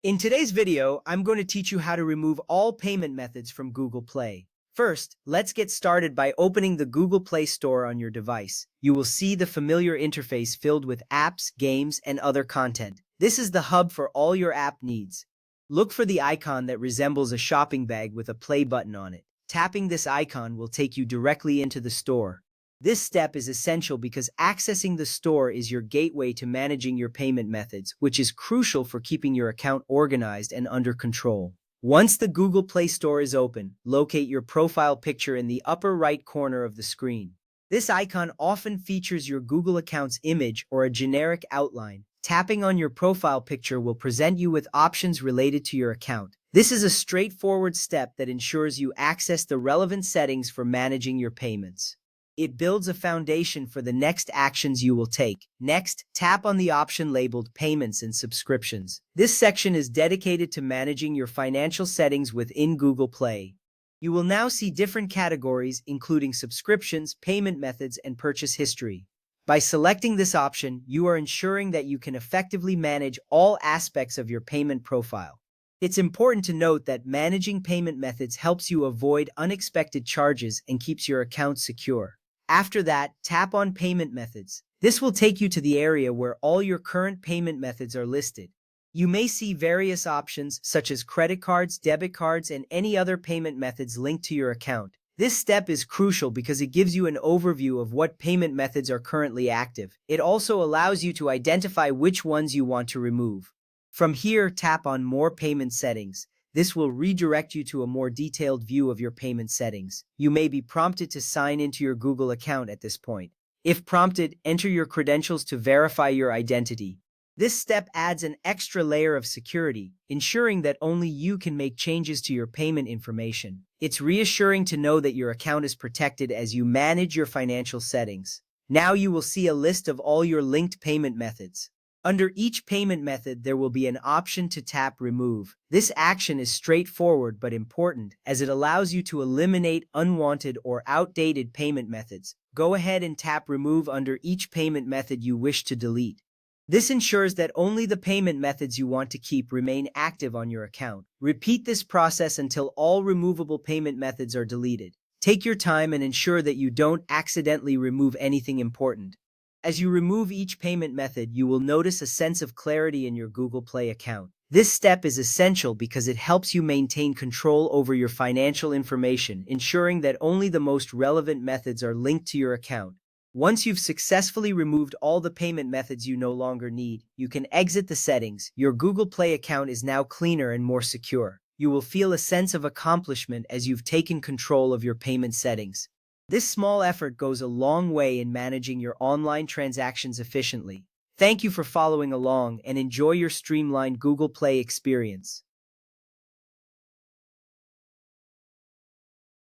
In today's video, I'm going to teach you how to remove all payment methods from Google Play. First, let's get started by opening the Google Play Store on your device. You will see the familiar interface filled with apps, games, and other content. This is the hub for all your app needs. Look for the icon that resembles a shopping bag with a play button on it. Tapping this icon will take you directly into the store. This step is essential because accessing the store is your gateway to managing your payment methods, which is crucial for keeping your account organized and under control. Once the Google Play Store is open, locate your profile picture in the upper right corner of the screen. This icon often features your Google account's image or a generic outline. Tapping on your profile picture will present you with options related to your account. This is a straightforward step that ensures you access the relevant settings for managing your payments. It builds a foundation for the next actions you will take. Next, tap on the option labeled Payments and Subscriptions. This section is dedicated to managing your financial settings within Google Play. You will now see different categories, including subscriptions, payment methods, and purchase history. By selecting this option, you are ensuring that you can effectively manage all aspects of your payment profile. It's important to note that managing payment methods helps you avoid unexpected charges and keeps your account secure. After that, tap on Payment Methods. This will take you to the area where all your current payment methods are listed. You may see various options such as credit cards, debit cards, and any other payment methods linked to your account. This step is crucial because it gives you an overview of what payment methods are currently active. It also allows you to identify which ones you want to remove. From here, tap on More Payment Settings. This will redirect you to a more detailed view of your payment settings. You may be prompted to sign into your Google account at this point. If prompted, enter your credentials to verify your identity. This step adds an extra layer of security, ensuring that only you can make changes to your payment information. It's reassuring to know that your account is protected as you manage your financial settings. Now you will see a list of all your linked payment methods. Under each payment method, there will be an option to tap Remove. This action is straightforward but important, as it allows you to eliminate unwanted or outdated payment methods. Go ahead and tap Remove under each payment method you wish to delete. This ensures that only the payment methods you want to keep remain active on your account. Repeat this process until all removable payment methods are deleted. Take your time and ensure that you don't accidentally remove anything important. As you remove each payment method, you will notice a sense of clarity in your Google Play account. This step is essential because it helps you maintain control over your financial information, ensuring that only the most relevant methods are linked to your account. Once you've successfully removed all the payment methods you no longer need, you can exit the settings. Your Google Play account is now cleaner and more secure. You will feel a sense of accomplishment as you've taken control of your payment settings. This small effort goes a long way in managing your online transactions efficiently. Thank you for following along and enjoy your streamlined Google Play experience.